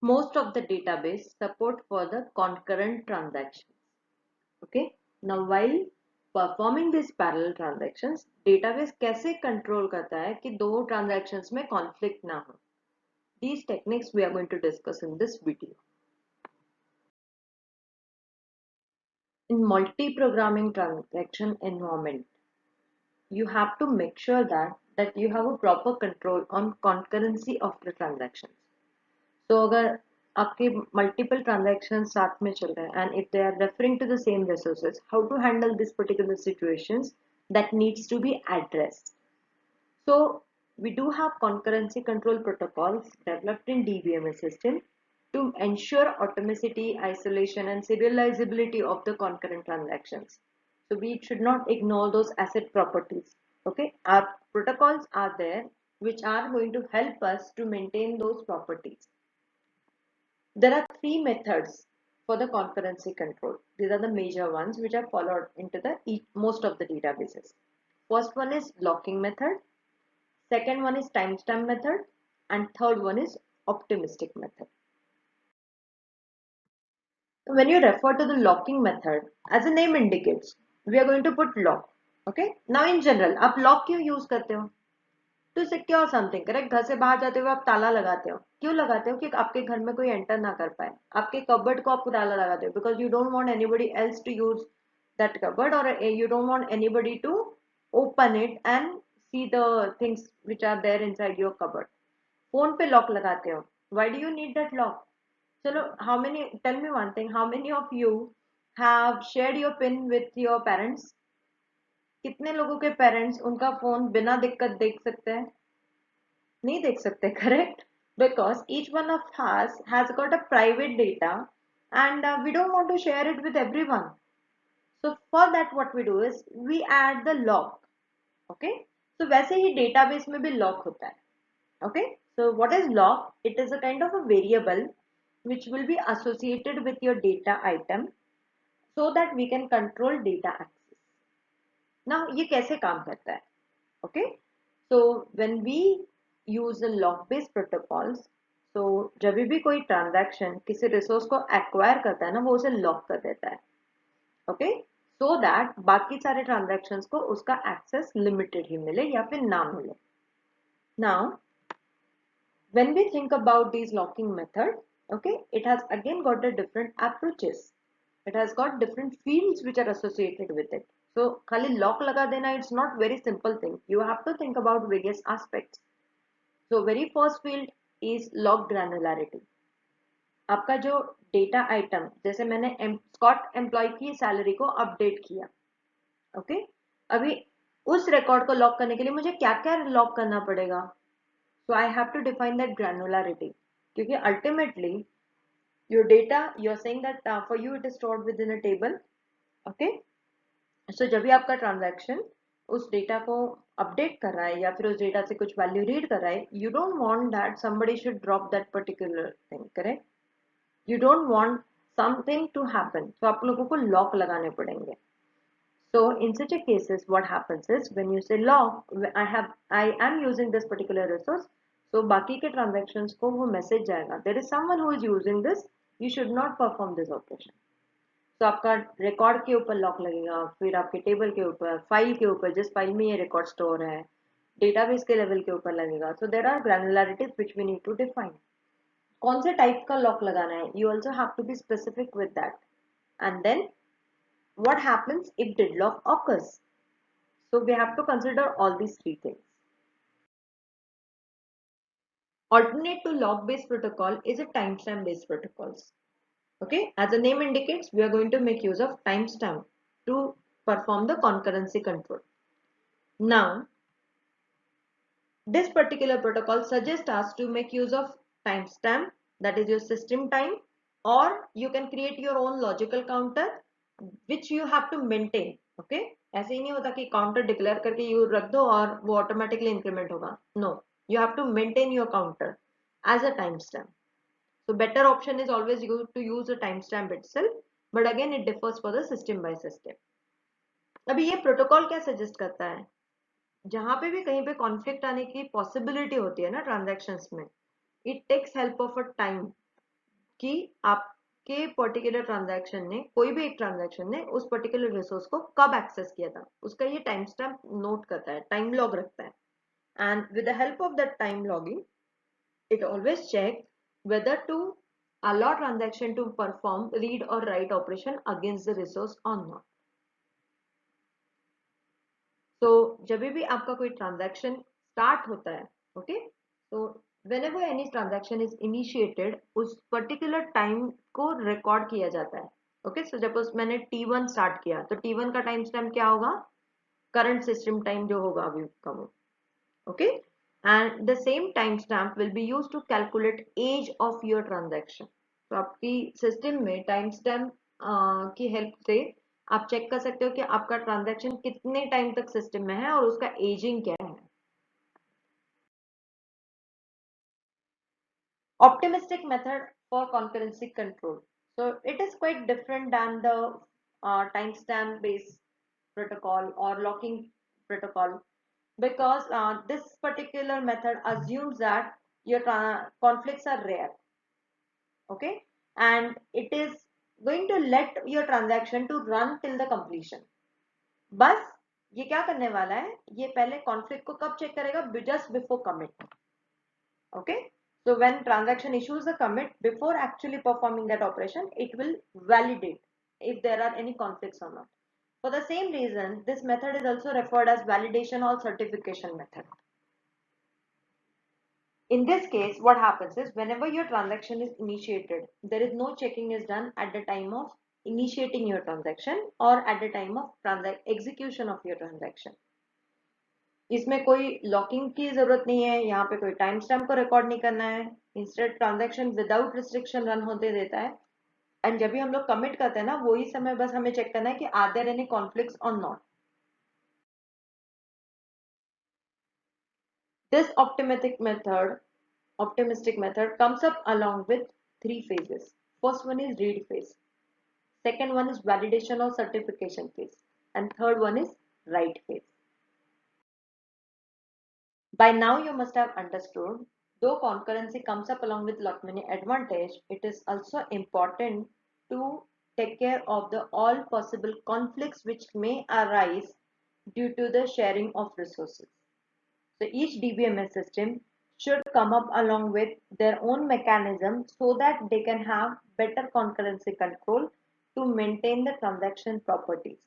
most of the database support for the concurrent transactions. Okay, now while performing these parallel transactions, database कैसे control करता है कि दो transactions में conflict ना हो. These techniques we are going to discuss in this video. In multi-programming transaction environment, you have to make sure that you have a proper control on concurrency of the transactions. So अगर आपके multiple transactions साथ में चल रहे हैं and if they are referring to the same resources, how to handle this particular situations that needs to be addressed. So we do have concurrency control protocols developed in DBMS system to ensure atomicity, isolation and serializability of the concurrent transactions. So we should not ignore those asset properties. Okay, our protocols are there which are going to help us to maintain those properties. There are three methods for the concurrency control. These are the major ones which are followed into most of the databases. First one is locking method, second one is timestamp method, and third one is optimistic method. When you refer to the locking method, as the name indicates, we are going to put lock. Okay. Now in general, आप lock क्यों use करते हो? To secure something, correct? घर से बाहर जाते हुए आप ताला लगाते हो. क्यों लगाते हो? कि आपके घर में कोई एंटर ना कर पाए. आपके कबर्ड को आप ताला लगाते हो because you don't want anybody else to use that cupboard, or you don't want anybody to open it and see the things which are there inside your cupboard. Phone पे लॉक लगाते हो. Why do you need that lock? चलो, tell me one thing, how many of you have shared your pin with your parents? कितने लोगों के parents उनका phone बिना दिक्कत देख सकते हैं? नहीं देख सकते, correct? Because each one of us has got a private data and we don't want to share it with everyone. So for that what we do is we add the lock. Okay, so वैसे ही database में भी lock होता है. Okay, so what is lock? It is a kind of a variable which will be associated with your data item so that we can control data access. Now ये कैसे काम करता है? Okay, so when we use the lock based protocols, so जब भी कोई transaction किसी resource को acquire करता है ना, वो उसे lock कर देता है. Okay, so that बाकी सारे transactions को उसका access limited ही मिले या फिर ना मिले. Now when we think about these locking method, okay, it has again got the different approaches. It has got different fields which are associated with it. So खाली lock लगा देना, it's not very simple thing. You have to think about various aspects. So very first field is log granularity. आपका जो data item, जैसे मैंने Scott employ की salary को update किया. ओके, अभी उस रिकॉर्ड को लॉक करने के लिए मुझे क्या क्या लॉक करना पड़ेगा? So I have to define that granularity. क्योंकि ultimately your data, you're saying that for you it is stored within a table. Okay. So जब भी आपका transaction उस data को update कर रहा है या फिर उस data से कुछ value read कर रहा है, you don't want that somebody should drop that particular thing, correct? You don't want something to happen. So आप लोगों को lock लगाने पड़ेंगे. So in such a cases, what happens is when you say lock, I am using this particular resource. So बाकी के transactions को वो message जाएगा. There is someone who is using this. You should not perform this operation. So आपका record के ऊपर lock लगेगा, फिर आपके table के ऊपर, file के ऊपर, जिस file में ये record store है, database के level के ऊपर लगेगा. So there are granularities which we need to define. कौन से type का lock लगाना है? You also have to be specific with that. And then what happens if deadlock occurs? So we have to consider all these three things. Alternate to log-based protocol is a timestamp-based protocols. Okay, as the name indicates, we are going to make use of timestamp to perform the concurrency control. Now, this particular protocol suggests us to make use of timestamp, that is your system time, or you can create your own logical counter which you have to maintain. Okay, ऐसे ही नहीं होता कि counter declare करके you रख दो और वो automatically increment होगा. No, you have to maintain your counter as a timestamp. So better option is always to use a timestamp itself, but again it differs for the system by system. अभी ये protocol क्या suggest करता है? जहां पे भी कहीं पे conflict आने की possibility होती है ना transactions में, it takes help of a time. कि आपके पर्टिकुलर ट्रांजैक्शन ने, कोई भी एक ट्रांजैक्शन ने उस पर्टिकुलर रिसोर्स को कब एक्सेस किया था, उसका ये टाइम स्टैम्प नोट करता है, टाइम लॉग रखता है. And with the help of that time logging, it always checks whether to allow transaction to perform read or write operation against the resource or not. So जब भी आपका कोई transaction start होता है, okay, तो whenever any transaction is initiated, उस particular time को record किया जाता है. ओके, सो सपोज मैंने T1 स्टार्ट किया, तो T1 का टाइम स्टैम्प क्या होगा, करंट सिस्टम टाइम जो होगा अभी का वो. Okay, and the same timestamp will be used to calculate age of your transaction. तो आपकी सिस्टम में timestamp की हेल्प से आप चेक कर सकते हो कि आपका ट्रांजैक्शन कितने टाइम तक सिस्टम में है और उसका एजिंग क्या है. Optimistic method for concurrency control. So it is quite different than the timestamp based protocol or locking protocol, because this particular method assumes that your conflicts are rare. Okay, and it is going to let your transaction to run till the completion. बस ये क्या करने वाला है, ये पहले conflict को कब चेक करेगा, just before commit. Okay, so when transaction issues a commit, before actually performing that operation, it will validate if there are any conflicts or not. For the same reason, this method is also referred as validation or certification method. In this case, what happens is whenever your transaction is initiated, there is no checking is done at the time of initiating your transaction or at the time of execution of your transaction. इसमें कोई locking की जरूरत नहीं है, यहाँ पे कोई time stamp को रिकॉर्ड नहीं करना है. Instead transaction without restriction run होते देता है. एंड जब भी हम लोग कमिट करते हैं ना, वही समय बस हमें चेक करना है कि आर देयर एनी कॉन्फ्लिक्ट्स और not. This optimistic method comes up along with three phases. First one is read phase. Second one is validation or certification phase. And third one is write phase. By now you must have understood, though concurrency comes up along with lot many advantage, it is also important to take care of the all possible conflicts which may arise due to the sharing of resources. So each DBMS system should come up along with their own mechanism so that they can have better concurrency control to maintain the transaction properties.